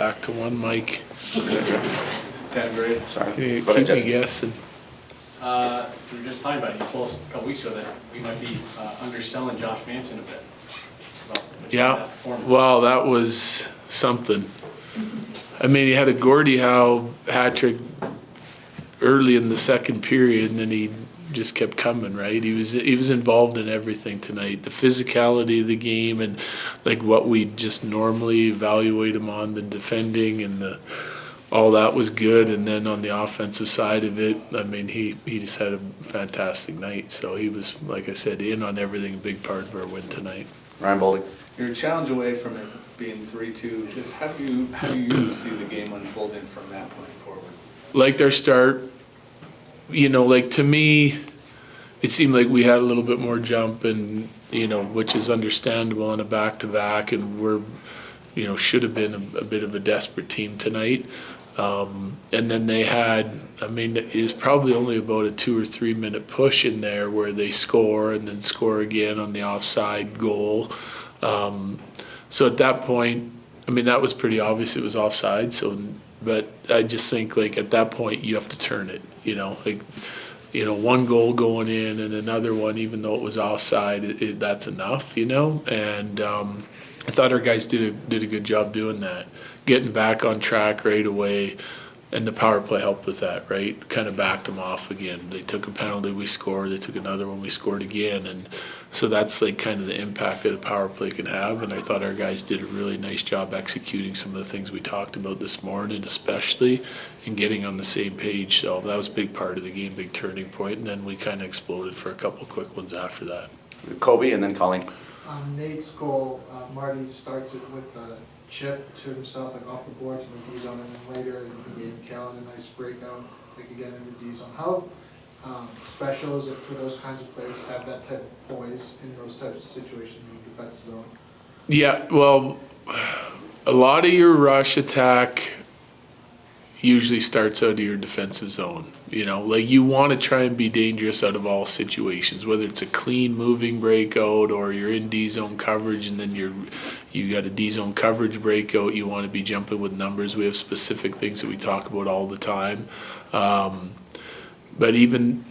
back to one, Mike. 10th grade. Sorry. Keep Go ahead, me Jesse. guessing. We were just talking about it. You told us a couple weeks ago that we might be underselling Josh Manson a bit. Yeah, well, that was something. I mean, he had a Gordie Howe hat trick early in the second period, and then he just kept coming, right? He was involved in everything tonight. The physicality of the game and like what we just normally evaluate him on, the defending and all that was good. And then on the offensive side of it, I mean, he just had a fantastic night. So he was, like I said, in on everything, a big part of our win tonight. Ryan Boldy. You're a challenge away from it being 3-2. Just how do you see the game unfolding from that point forward? Like their start, like to me, it seemed like we had a little bit more jump and, which is understandable on a back-to-back, and we're, should have been a bit of a desperate team tonight. And then they had, it was probably only about a 2 or 3 minute push in there where they score and then score again on the offside goal. So at that point, that was pretty obvious it was offside. But I just think like at that point you have to turn it, one goal going in and another one, even though it was offside, that's enough, and I thought our guys did a good job doing that, getting back on track right away, and the power play helped with that, right? Kind of backed them off again. They took a penalty, we scored. They took another one, we scored again, and so that's like kind of the impact that a power play can have. And I thought our guys did a really nice job executing some of the things we talked about this morning, especially, and getting on the same page. So that was a big part of the game, big turning point, and then we kind of exploded for a couple quick ones after that. Kobe and then Colleen. On Nate's goal, Marty starts it with a chip to himself, like off the boards in the D zone, and then later in the game, Callan a nice breakout, like again in the D zone. How special is it for those kinds of players to have that type of poise in those types of situations in the defensive zone? Yeah, well, a lot of your rush attack usually starts out of your defensive zone. Like you want to try and be dangerous out of all situations, whether it's a clean moving breakout or you're in D zone coverage and then you got a D zone coverage breakout. You want to be jumping with numbers. We have specific things that we talk about all the time, but even.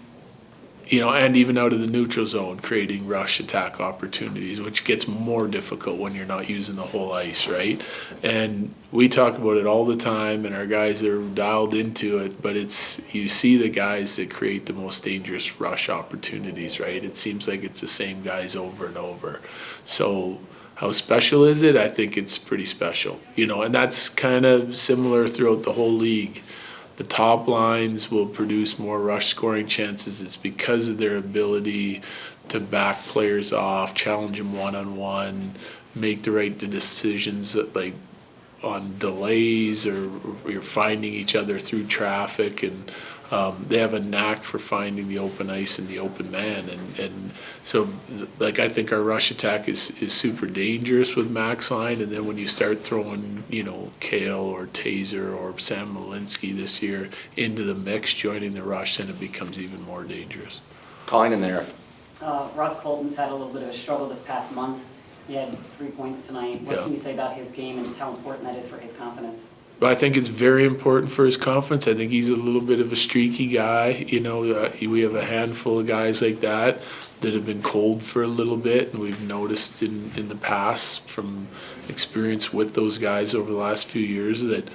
And even out of the neutral zone, creating rush attack opportunities, which gets more difficult when you're not using the whole ice, right? And we talk about it all the time, and our guys are dialed into it, but you see the guys that create the most dangerous rush opportunities, right? It seems like it's the same guys over and over. So how special is it? I think it's pretty special, and that's kind of similar throughout the whole league. The top lines will produce more rush scoring chances. It's because of their ability to back players off, challenge them one-on-one, make the right decisions like on delays or you're finding each other through traffic, and they have a knack for finding the open ice and the open man, and so like I think our rush attack is super dangerous with Max line, and then when you start throwing Kale or Taser or Sam Malinsky this year into the mix joining the rush, then it becomes even more dangerous. Colleen in there. Ross Colton's had a little bit of a struggle this past month. He had 3 points tonight. What can you say about his game and just how important that is for his confidence? But I think it's very important for his confidence. I think he's a little bit of a streaky guy. We have a handful of guys like that have been cold for a little bit, and we've noticed in the past from experience with those guys over the last few years that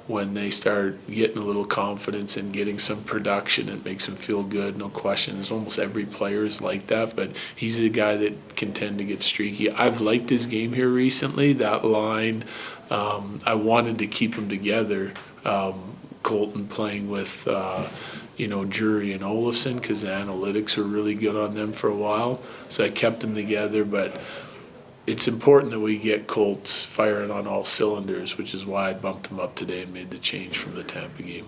when they start getting a little confidence and getting some production, it makes them feel good, no question. There's almost every player is like that, but he's a guy that can tend to get streaky. I've liked his game here recently. That line, I wanted to keep them together. Colton playing with, Jury and Olofsson, because the analytics were really good on them for a while. So I kept them together, but it's important that we get Colts firing on all cylinders, which is why I bumped him up today and made the change from the Tampa game.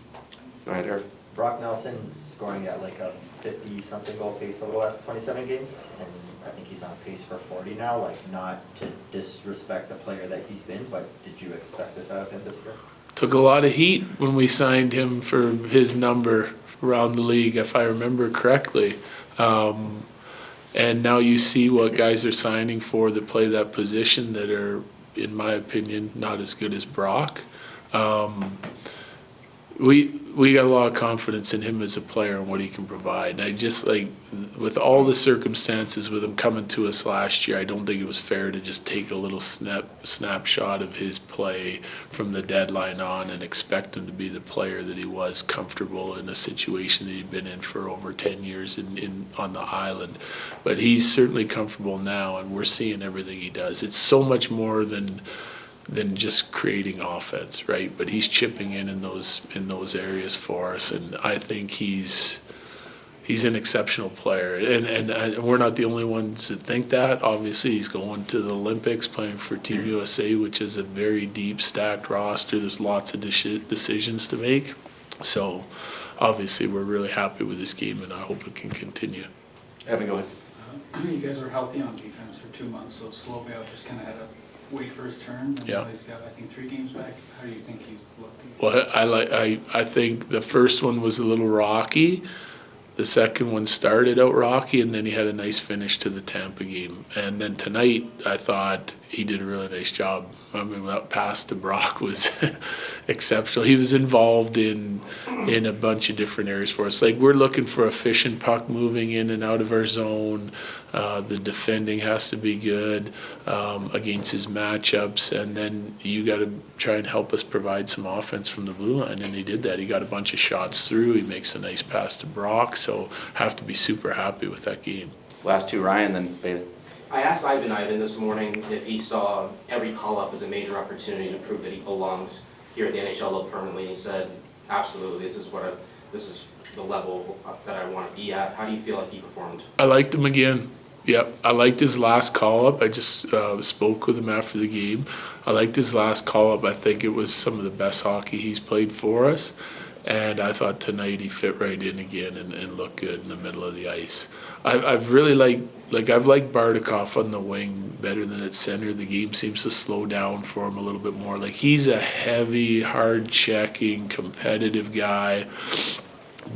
Go ahead, Eric. Brock Nelson's scoring at like a 50-something goal pace over the last 27 games, and I think he's on pace for 40 now. Like, not to disrespect the player that he's been, but did you expect this out of him this year? Took a lot of heat when we signed him for his number around the league, if I remember correctly. And now you see what guys are signing for that play that position that are, in my opinion, not as good as Brock. We got a lot of confidence in him as a player and what he can provide. And I just like, with all the circumstances with him coming to us last year, I don't think it was fair to just take a little snapshot of his play from the deadline on and expect him to be the player that he was, comfortable in a situation that he'd been in for over 10 years on the island. But he's certainly comfortable now, and we're seeing everything he does. It's so much more than just creating offense, right? But he's chipping in those areas for us, and I think he's an exceptional player. And we're not the only ones that think that. Obviously, he's going to the Olympics, playing for Team USA, which is a very deep, stacked roster. There's lots of decisions to make. So, obviously, we're really happy with this game, and I hope it can continue. Evan, go ahead. You guys were healthy on defense for 2 months, so Slovak just kind of had to wait for his turn. And Yeah. now he's got, I think, 3 games back. How do you think he's looked? Well, I think the first one was a little rocky. The second one started out rocky, and then he had a nice finish to the Tampa game. And then tonight, I thought he did a really nice job. I mean, that pass to Brock was exceptional. He was involved in a bunch of different areas for us. Like, we're looking for efficient puck moving in and out of our zone. The defending has to be good against his matchups, and then you got to try and help us provide some offense from the blue line, and he did that. He got a bunch of shots through. He makes a nice pass to Brock, so have to be super happy with that game. Last two, Ryan, then Bailey. I asked Ivan this morning if he saw every call-up as a major opportunity to prove that he belongs here at the NHL level permanently. He said, absolutely, this is the level that I want to be at. How do you feel like he performed? I liked him again. Yep, I liked his last call-up. I just spoke with him after the game. I liked his last call-up. I think it was some of the best hockey he's played for us. And I thought tonight he fit right in again and looked good in the middle of the ice. I've really I've liked Bardakov on the wing better than at center. The game seems to slow down for him a little bit more. Like, he's a heavy, hard-checking, competitive guy.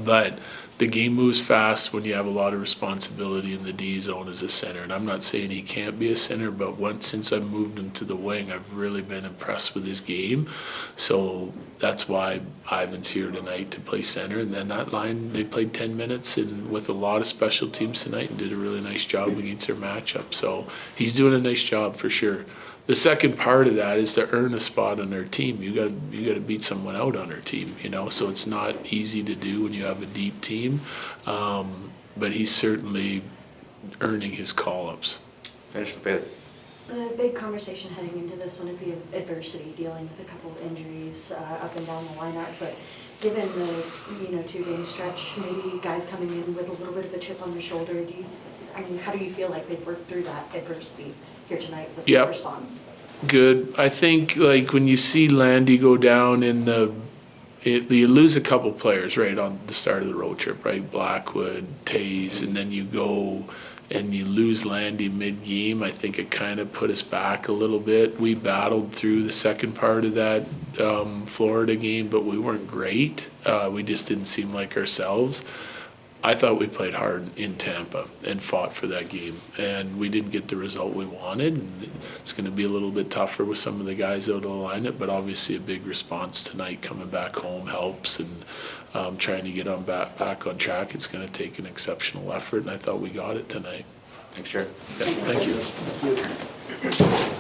But the game moves fast when you have a lot of responsibility in the D zone as a center. And I'm not saying he can't be a center, but since I moved him to the wing, I've really been impressed with his game. So that's why Ivan's here tonight to play center. And then that line, they played 10 minutes and with a lot of special teams tonight and did a really nice job against their matchup. So he's doing a nice job for sure. The second part of that is to earn a spot on their team. You got to beat someone out on their team, So it's not easy to do when you have a deep team, but he's certainly earning his call-ups. Finish with Bailey. The big conversation heading into this one is the adversity, dealing with a couple of injuries up and down the lineup. But given the 2-game stretch, maybe guys coming in with a little bit of a chip on their shoulder, how do you feel like they've worked through that adversity here tonight with the response? Good. I think when you see Landy go down you lose a couple players right on the start of the road trip, right? Blackwood, Taze, and then you go and you lose Landy mid-game. I think it kind of put us back a little bit. We battled through the second part of that Florida game, but we weren't great. We just didn't seem like ourselves. I thought we played hard in Tampa and fought for that game, and we didn't get the result we wanted, and it's going to be a little bit tougher with some of the guys out of the lineup, but obviously a big response tonight coming back home helps, and trying to get back on track. It's going to take an exceptional effort, and I thought we got it tonight. Thanks, Jared. Yeah, thank you.